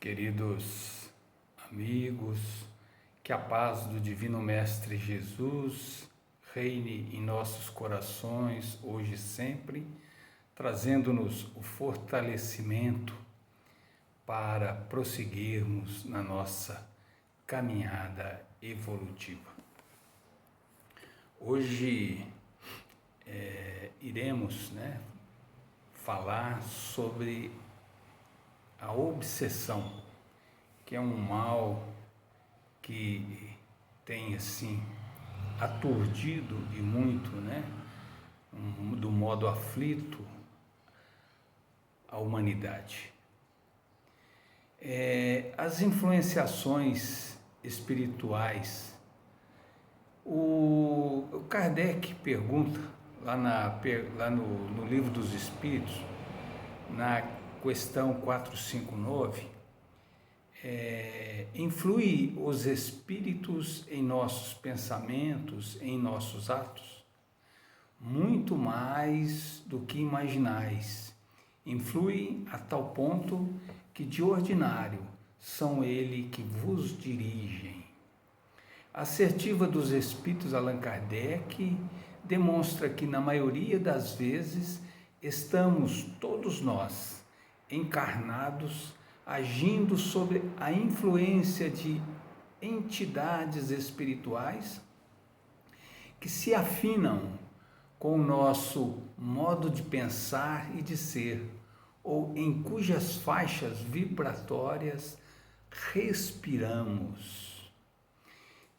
Queridos amigos, que a paz do Divino Mestre Jesus reine em nossos corações, hoje e sempre, trazendo-nos o fortalecimento para prosseguirmos na nossa caminhada evolutiva. Hoje iremos falar sobre a obsessão, que é um mal que tem assim aturdido e muito, do modo aflito a humanidade. As influenciações espirituais, o Kardec pergunta lá no Livro dos Espíritos, na questão 459, influi os espíritos em nossos pensamentos, em nossos atos? Muito mais do que imaginais. Influi a tal ponto que de ordinário são ele que vos dirigem. A assertiva dos espíritos Allan Kardec demonstra que na maioria das vezes estamos todos nós encarnados agindo sob a influência de entidades espirituais que se afinam com o nosso modo de pensar e de ser, ou em cujas faixas vibratórias respiramos.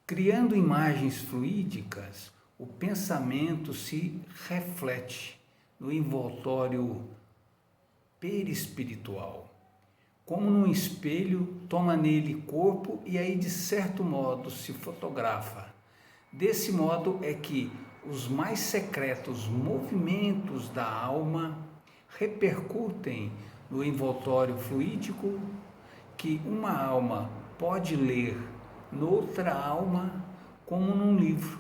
Criando imagens fluídicas, o pensamento se reflete no envoltório perispiritual. Como num espelho, toma nele corpo e aí, de certo modo, se fotografa. Desse modo é que os mais secretos movimentos da alma repercutem no envoltório fluídico que uma alma pode ler noutra alma, como num livro,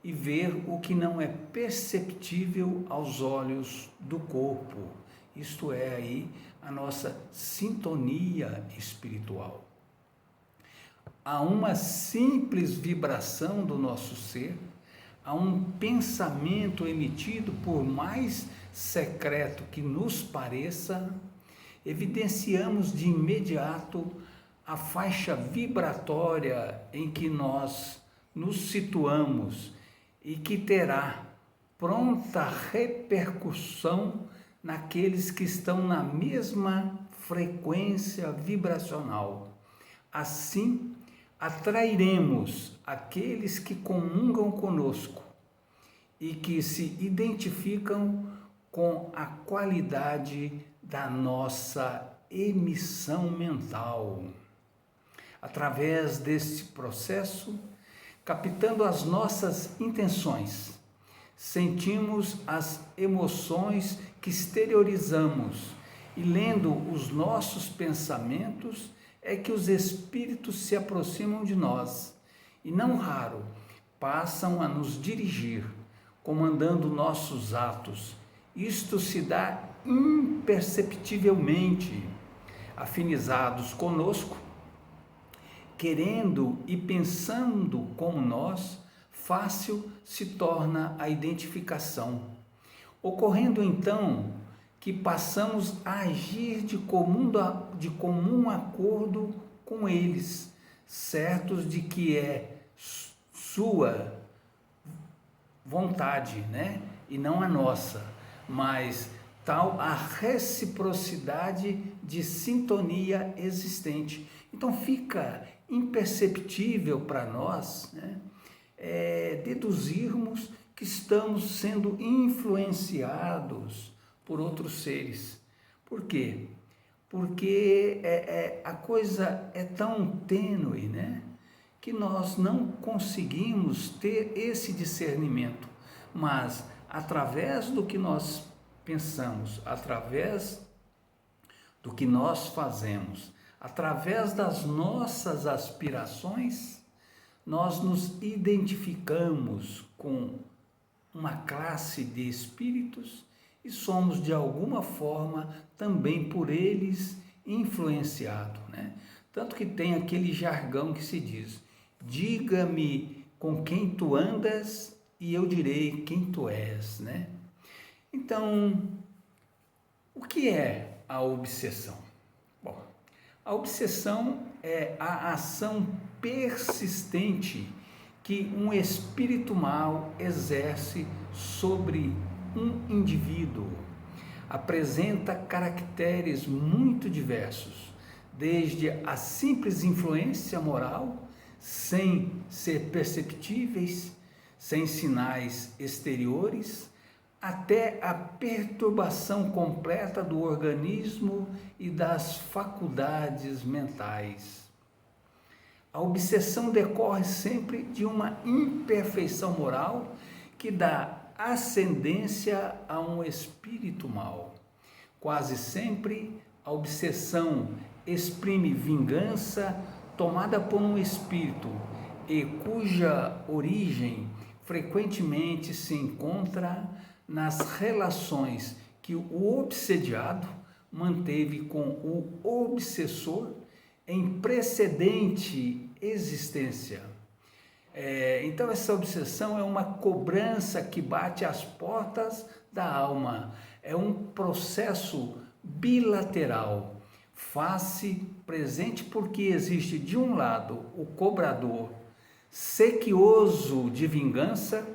e ver o que não é perceptível aos olhos do corpo. Isto é aí a nossa sintonia espiritual. Há uma simples vibração do nosso ser, há um pensamento emitido, por mais secreto que nos pareça, evidenciamos de imediato a faixa vibratória em que nós nos situamos e que terá pronta repercussão naqueles que estão na mesma frequência vibracional. Assim, atrairemos aqueles que comungam conosco e que se identificam com a qualidade da nossa emissão mental. Através deste processo, captando as nossas intenções, sentimos as emoções que exteriorizamos, e lendo os nossos pensamentos é que os espíritos se aproximam de nós e, não raro, passam a nos dirigir, comandando nossos atos. Isto se dá imperceptivelmente. Afinizados conosco, querendo e pensando como nós, fácil se torna a identificação, ocorrendo então que passamos a agir de comum acordo com eles, certos de que é sua vontade, e não a nossa, mas tal a reciprocidade de sintonia existente. Então fica imperceptível para nós, deduzirmos que estamos sendo influenciados por outros seres. Por quê? Porque a coisa é tão tênue, que nós não conseguimos ter esse discernimento, mas através do que nós pensamos, através do que nós fazemos, através das nossas aspirações, nós nos identificamos com uma classe de espíritos e somos de alguma forma também por eles influenciado, né? Tanto que tem aquele jargão que se diz: diga-me com quem tu andas e eu direi quem tu és, né? Então, o que é a obsessão? Bom, a obsessão é a ação persistente que um espírito mau exerce sobre um indivíduo. Apresenta caracteres muito diversos, desde a simples influência moral, sem ser perceptíveis, sem sinais exteriores, até a perturbação completa do organismo e das faculdades mentais. A obsessão decorre sempre de uma imperfeição moral que dá ascendência a um espírito mau. Quase sempre a obsessão exprime vingança tomada por um espírito e cuja origem frequentemente se encontra nas relações que o obsediado manteve com o obsessor em precedente existência. Então essa obsessão é uma cobrança que bate às portas da alma, é um processo bilateral, face presente, porque existe de um lado o cobrador sequioso de vingança,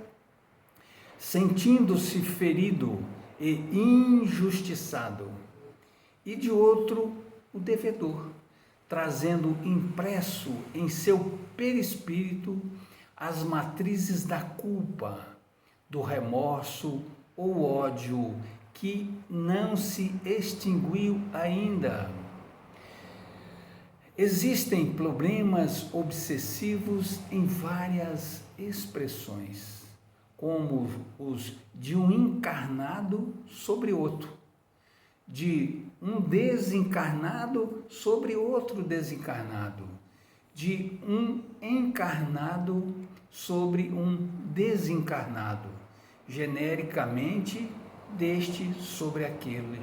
sentindo-se ferido e injustiçado, e de outro o devedor, trazendo impresso em seu perispírito as matrizes da culpa, do remorso ou ódio que não se extinguiu ainda. Existem problemas obsessivos em várias expressões, como os de um encarnado sobre outro, de um desencarnado sobre outro desencarnado, de um encarnado sobre um desencarnado, genericamente deste sobre aquele.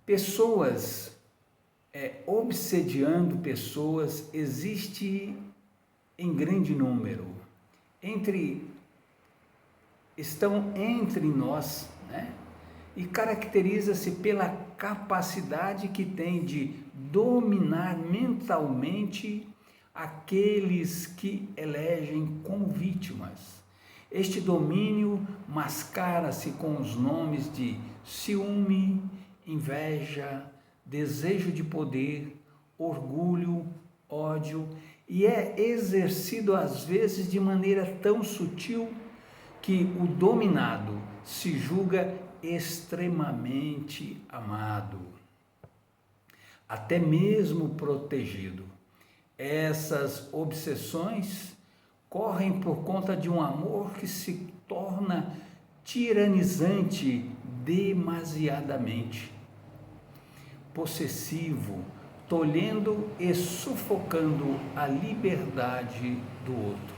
Pessoas obsediando pessoas existe em grande número. Estão entre nós, né? E caracteriza-se pela capacidade que tem de dominar mentalmente aqueles que elegem como vítimas. Este domínio mascara-se com os nomes de ciúme, inveja, desejo de poder, orgulho, ódio, e é exercido às vezes de maneira tão sutil que o dominado se julga extremamente amado, até mesmo protegido. Essas obsessões correm por conta de um amor que se torna tiranizante demasiadamente, possessivo, tolhendo e sufocando a liberdade do outro.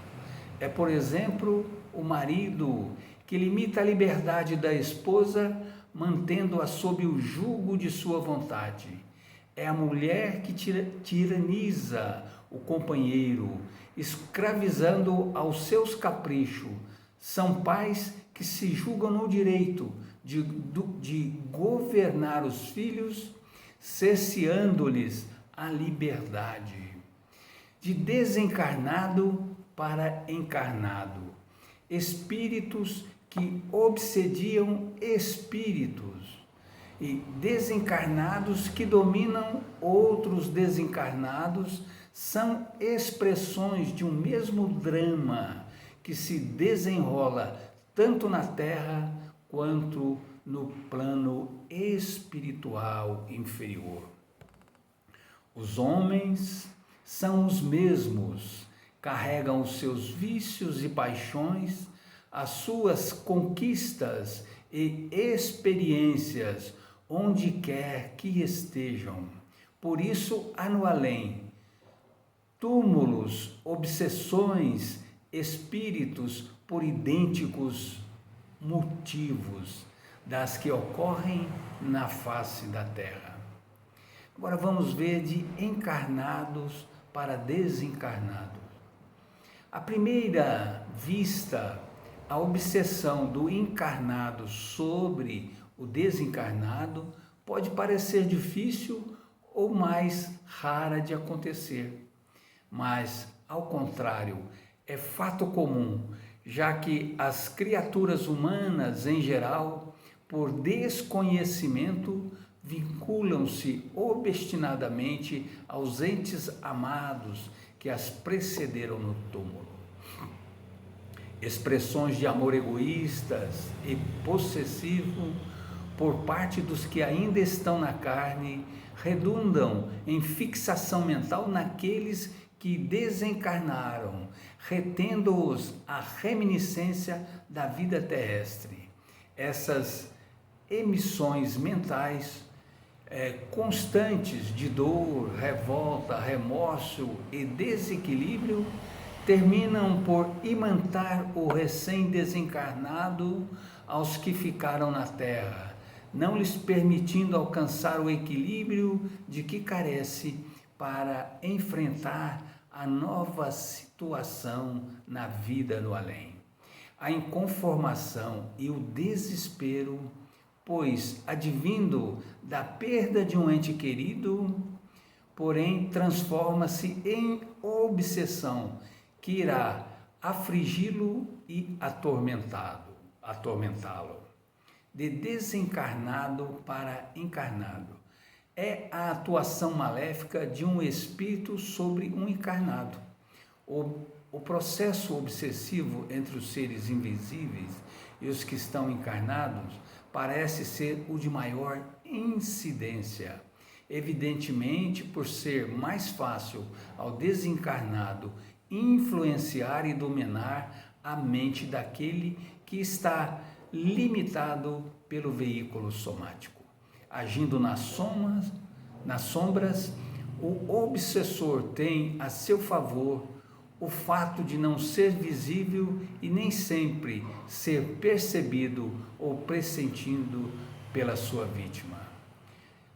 É, por exemplo, o marido que limita a liberdade da esposa, mantendo-a sob o jugo de sua vontade. É a mulher que tiraniza o companheiro, escravizando aos seus caprichos. São pais que se julgam no direito de governar os filhos, cerceando-lhes a liberdade. De desencarnado para encarnado, espíritos que obsediam espíritos e desencarnados que dominam outros desencarnados são expressões de um mesmo drama que se desenrola tanto na Terra quanto no plano espiritual inferior. Os homens são os mesmos, carregam os seus vícios e paixões, as suas conquistas e experiências, onde quer que estejam. Por isso há no além túmulos, obsessões, espíritos por idênticos motivos. das que ocorrem na face da terra. Agora vamos ver de encarnados para desencarnados. À primeira vista, a obsessão do encarnado sobre o desencarnado pode parecer difícil ou mais rara de acontecer, mas, ao contrário, é fato comum, já que as criaturas humanas, em geral, por desconhecimento, vinculam-se obstinadamente aos entes amados que as precederam no túmulo. Expressões de amor egoístas e possessivo por parte dos que ainda estão na carne redundam em fixação mental naqueles que desencarnaram, retendo-os a reminiscência da vida terrestre. Essas emissões mentais constantes de dor, revolta, remorso e desequilíbrio terminam por imantar o recém-desencarnado aos que ficaram na terra, não lhes permitindo alcançar o equilíbrio de que carece para enfrentar a nova situação na vida no além. A inconformação e o desespero, pois advindo da perda de um ente querido, porém transforma-se em obsessão que irá afligi-lo e atormentá-lo. De desencarnado para encarnado. É a atuação maléfica de um espírito sobre um encarnado. O processo obsessivo entre os seres invisíveis e os que estão encarnados parece ser o de maior incidência. Evidentemente, por ser mais fácil ao desencarnado influenciar e dominar a mente daquele que está limitado pelo veículo somático. Agindo nas sombras, o obsessor tem a seu favor o fato de não ser visível e nem sempre ser percebido ou pressentido pela sua vítima.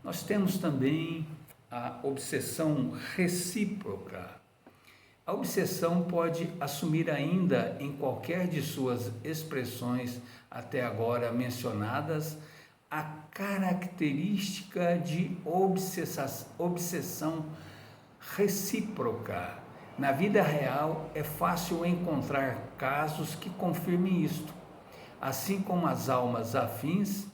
Nós temos também a obsessão recíproca. A obsessão pode assumir ainda em qualquer de suas expressões até agora mencionadas a característica de obsessão recíproca. Na vida real é fácil encontrar casos que confirmem isto, assim como as almas afins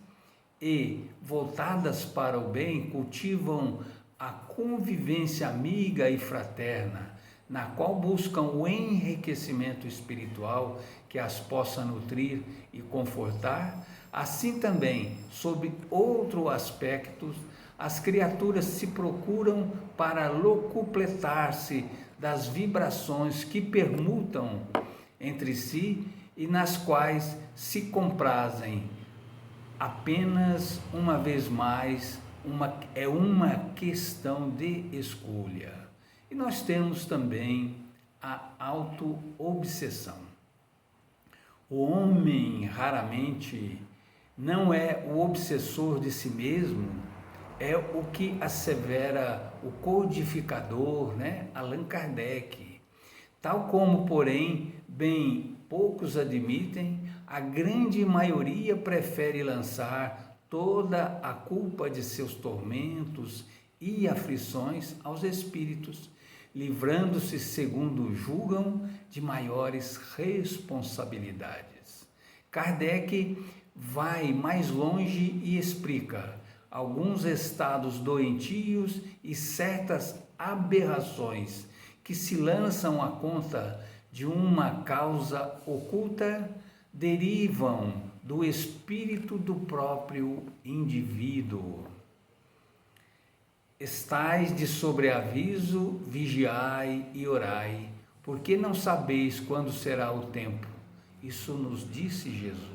e voltadas para o bem cultivam a convivência amiga e fraterna, na qual buscam o enriquecimento espiritual que as possa nutrir e confortar, assim também, sob outro aspecto, as criaturas se procuram para locupletar-se das vibrações que permutam entre si e nas quais se comprazem. Apenas, uma vez mais, é uma questão de escolha. E nós temos também a auto-obsessão. O homem raramente não é o obsessor de si mesmo, é o que assevera o codificador, Allan Kardec. Tal como, porém, bem poucos admitem, a grande maioria prefere lançar toda a culpa de seus tormentos e aflições aos espíritos, livrando-se, segundo julgam, de maiores responsabilidades. Kardec vai mais longe e explica alguns estados doentios e certas aberrações que se lançam à conta de uma causa oculta derivam do espírito do próprio indivíduo. Estais de sobreaviso, vigiai e orai, porque não sabeis quando será o tempo. Isso nos disse Jesus,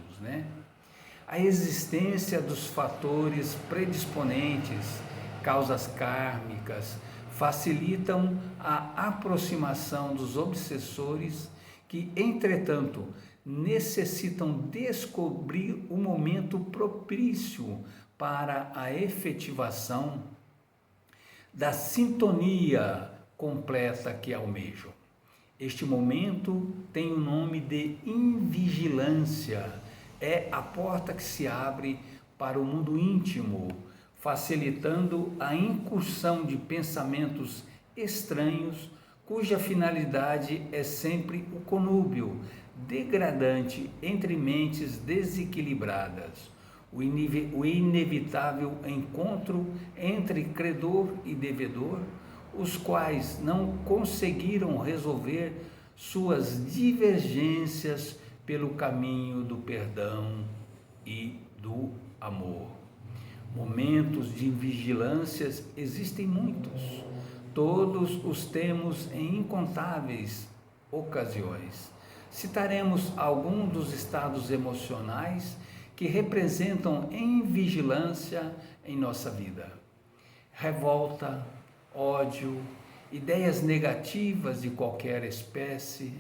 A existência dos fatores predisponentes, causas kármicas, facilitam a aproximação dos obsessores que, entretanto, necessitam descobrir o momento propício para a efetivação da sintonia completa que almejam. Este momento tem o nome de invigilância. É a porta que se abre para o mundo íntimo, facilitando a incursão de pensamentos estranhos, cuja finalidade é sempre o conúbio degradante entre mentes desequilibradas, o inevitável encontro entre credor e devedor, os quais não conseguiram resolver suas divergências pelo caminho do perdão e do amor. Momentos de vigilâncias existem muitos, todos os temos em incontáveis ocasiões. Citaremos alguns dos estados emocionais que representam em vigilância em nossa vida: revolta, ódio, ideias negativas de qualquer espécie,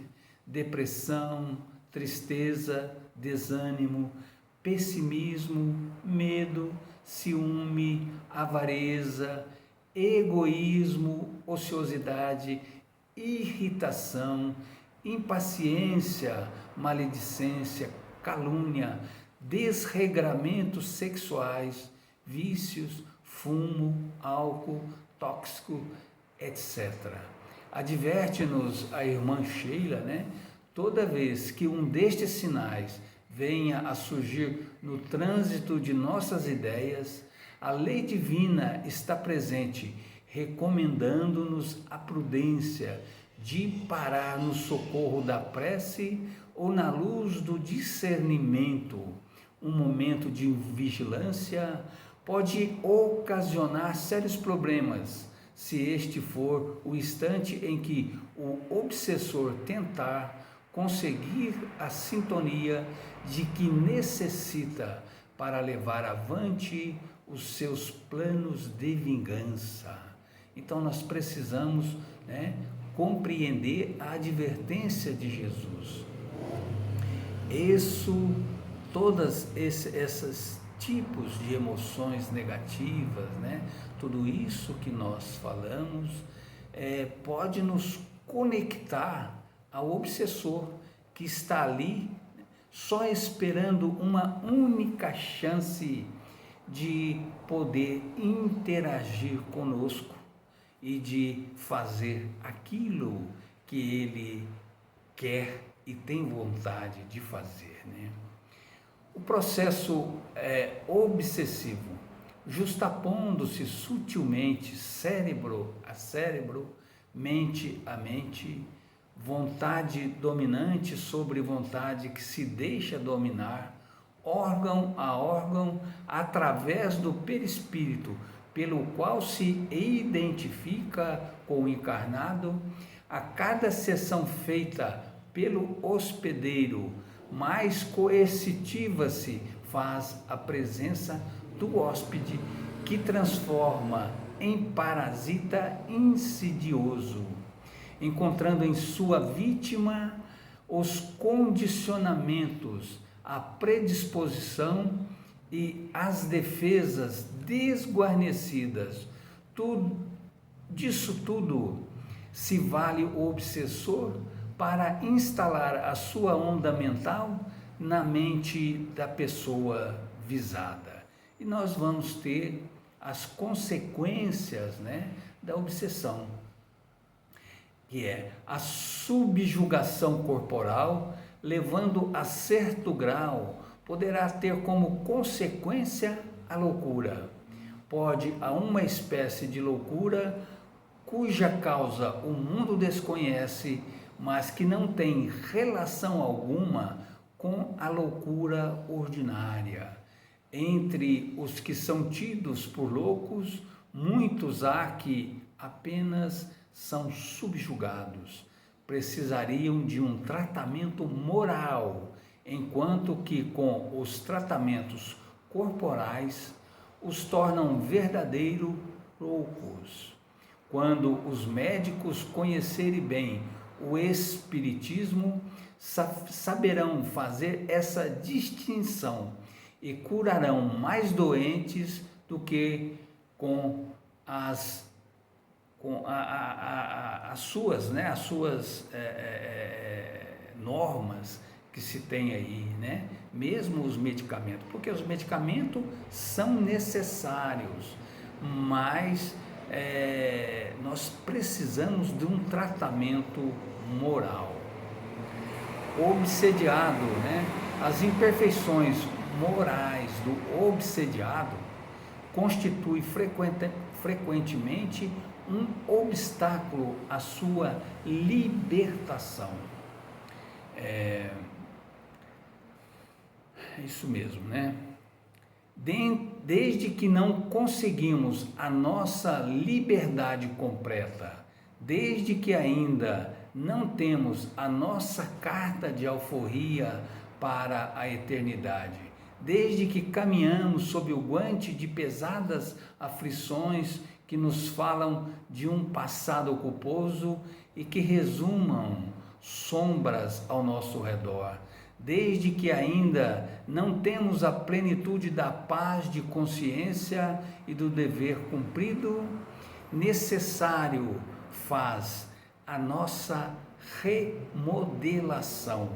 depressão, tristeza, desânimo, pessimismo, medo, ciúme, avareza, egoísmo, ociosidade, irritação, impaciência, maledicência, calúnia, desregramentos sexuais, vícios, fumo, álcool, tóxico, etc. Adverte-nos a irmã Sheila, toda vez que um destes sinais venha a surgir no trânsito de nossas ideias, a lei divina está presente, recomendando-nos a prudência de parar no socorro da prece ou na luz do discernimento. Um momento de vigilância pode ocasionar sérios problemas, se este for o instante em que o obsessor tentar conseguir a sintonia de que necessita para levar avante os seus planos de vingança. Então nós precisamos, compreender a advertência de Jesus. Todas esses tipos de emoções negativas, tudo isso que nós falamos, pode nos conectar ao obsessor que está ali só esperando uma única chance de poder interagir conosco e de fazer aquilo que ele quer e tem vontade de fazer. O processo obsessivo, justapondo-se sutilmente cérebro a cérebro, mente a mente, vontade dominante sobre vontade que se deixa dominar, órgão a órgão, através do perispírito, pelo qual se identifica com o encarnado, a cada sessão feita pelo hospedeiro, mais coercitiva se faz a presença do hóspede, que transforma em parasita insidioso, encontrando em sua vítima os condicionamentos, a predisposição e as defesas desguarnecidas. Disso tudo se vale o obsessor para instalar a sua onda mental na mente da pessoa visada. E nós vamos ter as consequências, da obsessão, que é a subjugação corporal, levando a certo grau, poderá ter como consequência a loucura. Pode a uma espécie de loucura cuja causa o mundo desconhece, mas que não tem relação alguma com a loucura ordinária. Entre os que são tidos por loucos, muitos há que apenas são subjugados, precisariam de um tratamento moral, enquanto que com os tratamentos corporais os tornam verdadeiros loucos. Quando os médicos conhecerem bem o espiritismo, saberão fazer essa distinção e curarão mais doentes do que com as suas, né, as suas normas que se tem aí, né? Mesmo os medicamentos, porque os medicamentos são necessários, mas nós precisamos de um tratamento moral. Obsediado, né? As imperfeições morais do obsediado constituem frequentemente um obstáculo à sua libertação. Isso mesmo, né? Desde que não conseguimos a nossa liberdade completa, desde que ainda não temos a nossa carta de alforria para a eternidade, desde que caminhamos sob o guante de pesadas aflições que nos falam de um passado culposo e que resumam sombras ao nosso redor, desde que ainda não temos a plenitude da paz de consciência e do dever cumprido, necessário faz a nossa remodelação,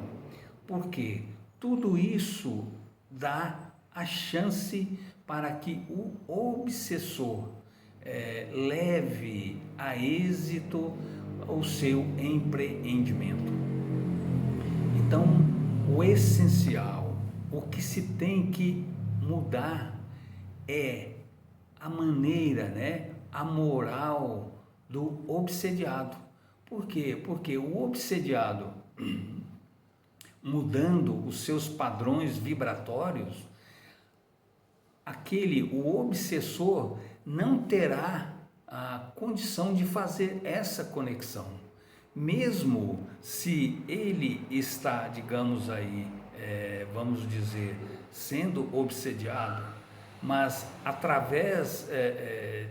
porque tudo isso dá a chance para que o obsessor leve a êxito o seu empreendimento. Então, o essencial, o que se tem que mudar é a maneira, né, a moral do obsediado. Por quê? Porque o obsediado, mudando os seus padrões vibratórios, o obsessor não terá a condição de fazer essa conexão. Mesmo se ele está, digamos aí, vamos dizer, sendo obsediado, mas através,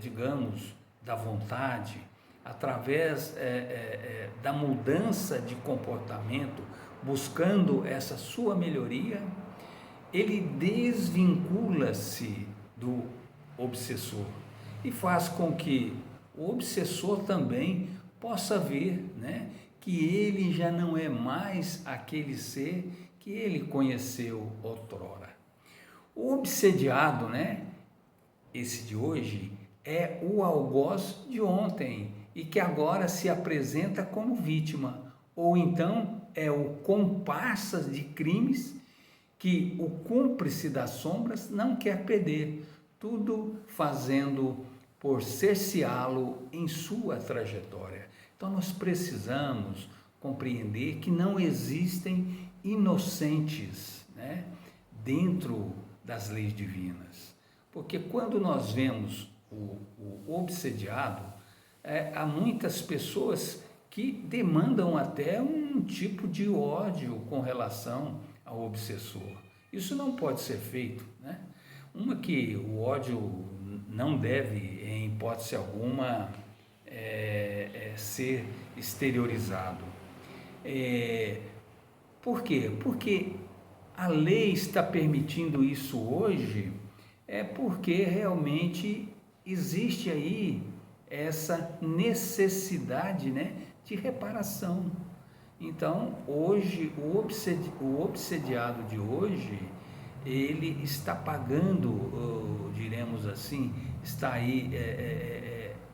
digamos, da vontade, através da mudança de comportamento, buscando essa sua melhoria, ele desvincula-se do obsessor e faz com que o obsessor também possa ver, né, que ele já não é mais aquele ser que ele conheceu outrora. O obsediado, né, esse de hoje, é o algoz de ontem e que agora se apresenta como vítima, ou então é o comparsa de crimes que o cúmplice das sombras não quer perder, tudo fazendo por cerceá-lo em sua trajetória. Então nós precisamos compreender que não existem inocentes, né, dentro das leis divinas, porque quando nós vemos o obsediado, há muitas pessoas que demandam até um tipo de ódio com relação ao obsessor. Isso não pode ser feito, né? Uma que o ódio não deve, em hipótese alguma, ser exteriorizado. Por quê? Porque a lei está permitindo isso hoje, porque realmente existe aí essa necessidade, né, de reparação. Então, hoje, o obsediado de hoje, ele está pagando, diremos assim, está aí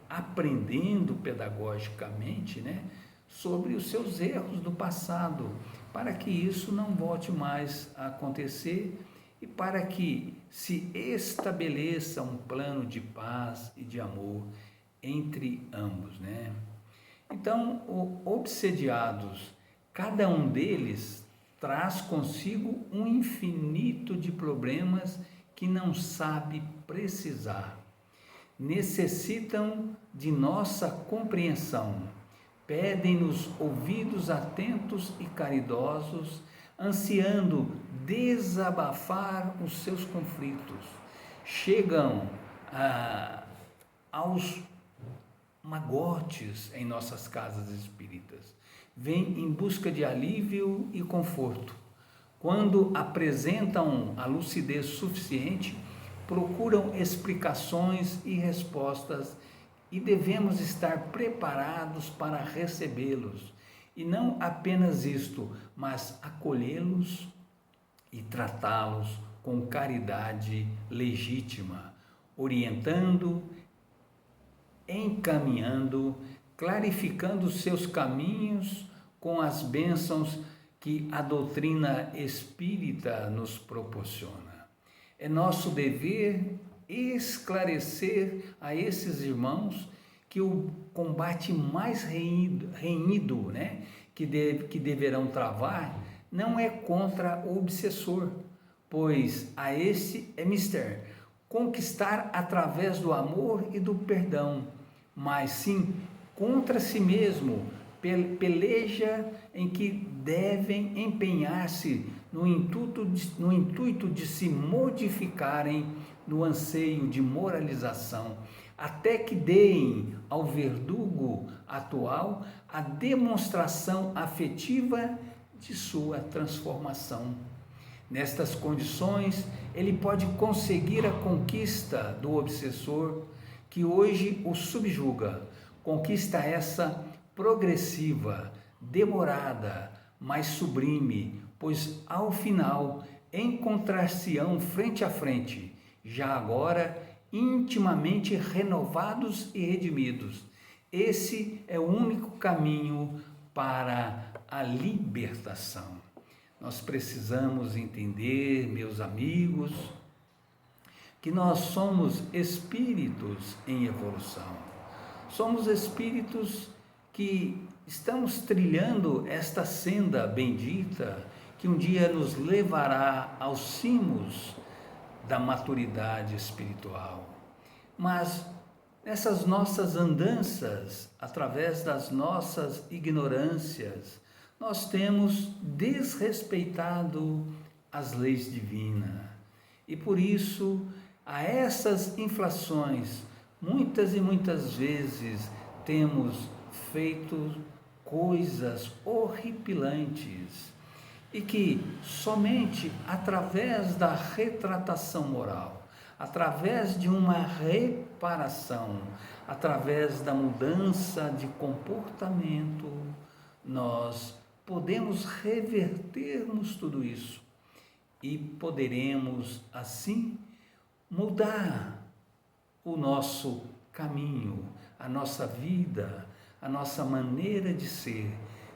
aprendendo pedagogicamente, né, sobre os seus erros do passado, para que isso não volte mais a acontecer e para que se estabeleça um plano de paz e de amor entre ambos, né? Então, obsediados, cada um deles traz consigo um infinito de problemas que não sabe precisar. Necessitam de nossa compreensão, pedem-nos ouvidos atentos e caridosos, ansiando desabafar os seus conflitos. Chegam aos magotes em nossas casas espíritas, vêm em busca de alívio e conforto. Quando apresentam a lucidez suficiente, procuram explicações e respostas e devemos estar preparados para recebê-los. E não apenas isto, mas acolhê-los e tratá-los com caridade legítima, orientando, encaminhando, clarificando seus caminhos com as bênçãos que a doutrina espírita nos proporciona. É nosso dever esclarecer a esses irmãos que o combate mais renhido, que deverão travar, não é contra o obsessor, pois a esse é mister conquistar através do amor e do perdão, mas sim contra si mesmo, peleja em que devem empenhar-se no intuito de se modificarem no anseio de moralização, até que deem ao verdugo atual a demonstração afetiva de sua transformação. Nestas condições, ele pode conseguir a conquista do obsessor que hoje o subjuga, conquista essa progressiva, demorada, mas sublime, pois ao final encontrar-se-ão frente a frente, já agora intimamente renovados e redimidos. Esse é o único caminho para a libertação. Nós precisamos entender, meus amigos, que nós somos espíritos em evolução. Somos espíritos que estamos trilhando esta senda bendita que um dia nos levará aos cimos da maturidade espiritual. Mas nessas nossas andanças, através das nossas ignorâncias, nós temos desrespeitado as leis divinas. E por isso, a essas inflações, muitas e muitas vezes temos feito coisas horripilantes e que somente através da retratação moral, através de uma reparação, através da mudança de comportamento, nós podemos revertermos tudo isso e poderemos assim mudar o nosso caminho, a nossa vida, a nossa maneira de ser,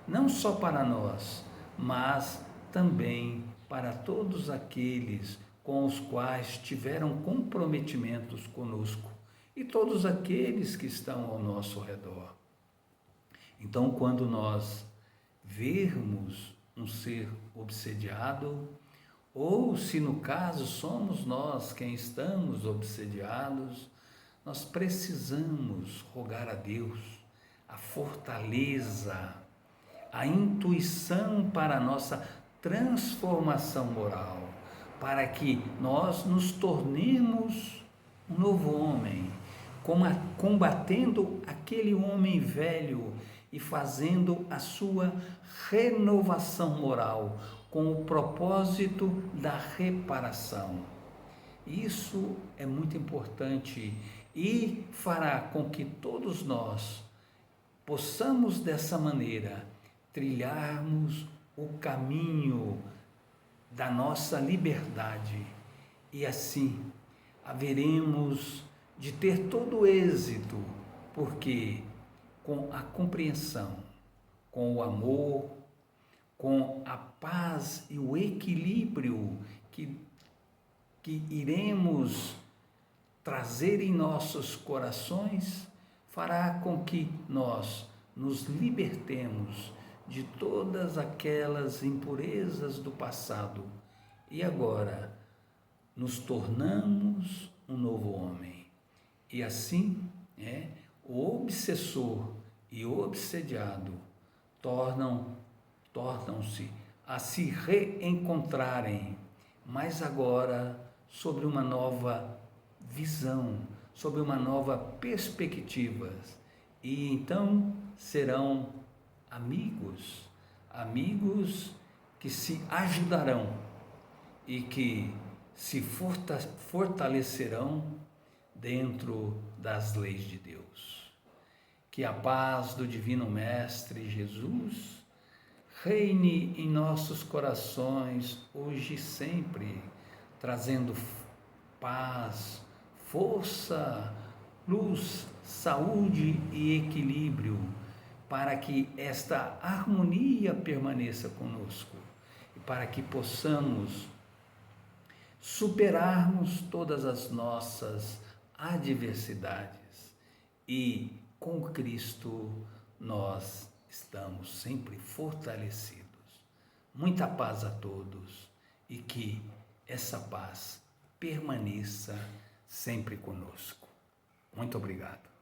não só para nós, mas também para todos aqueles com os quais tiveram comprometimentos conosco e todos aqueles que estão ao nosso redor. Então, quando nós vermos um ser obsediado, ou se no caso somos nós quem estamos obsediados, nós precisamos rogar a Deus a fortaleza, a intuição para a nossa transformação moral, para que nós nos tornemos um novo homem, combatendo aquele homem velho e fazendo a sua renovação moral com o propósito da reparação. Isso é muito importante e fará com que todos nós possamos dessa maneira trilharmos o caminho da nossa liberdade e assim haveremos de ter todo o êxito, porque com a compreensão, com o amor, com a paz e o equilíbrio que iremos trazer em nossos corações, fará com que nós nos libertemos de todas aquelas impurezas do passado e agora nos tornamos um novo homem. E assim, o obsessor e o obsediado tornam-se a se reencontrarem, mas agora sobre uma nova visão, sobre uma nova perspectiva. E então serão amigos, amigos que se ajudarão e que se fortalecerão dentro das leis de Deus. Que a paz do Divino Mestre Jesus reine em nossos corações hoje e sempre, trazendo paz, força, luz, saúde e equilíbrio, para que esta harmonia permaneça conosco e para que possamos superarmos todas as nossas adversidades e com Cristo nós estamos sempre fortalecidos. Muita paz a todos e que essa paz permaneça sempre conosco. Muito obrigado.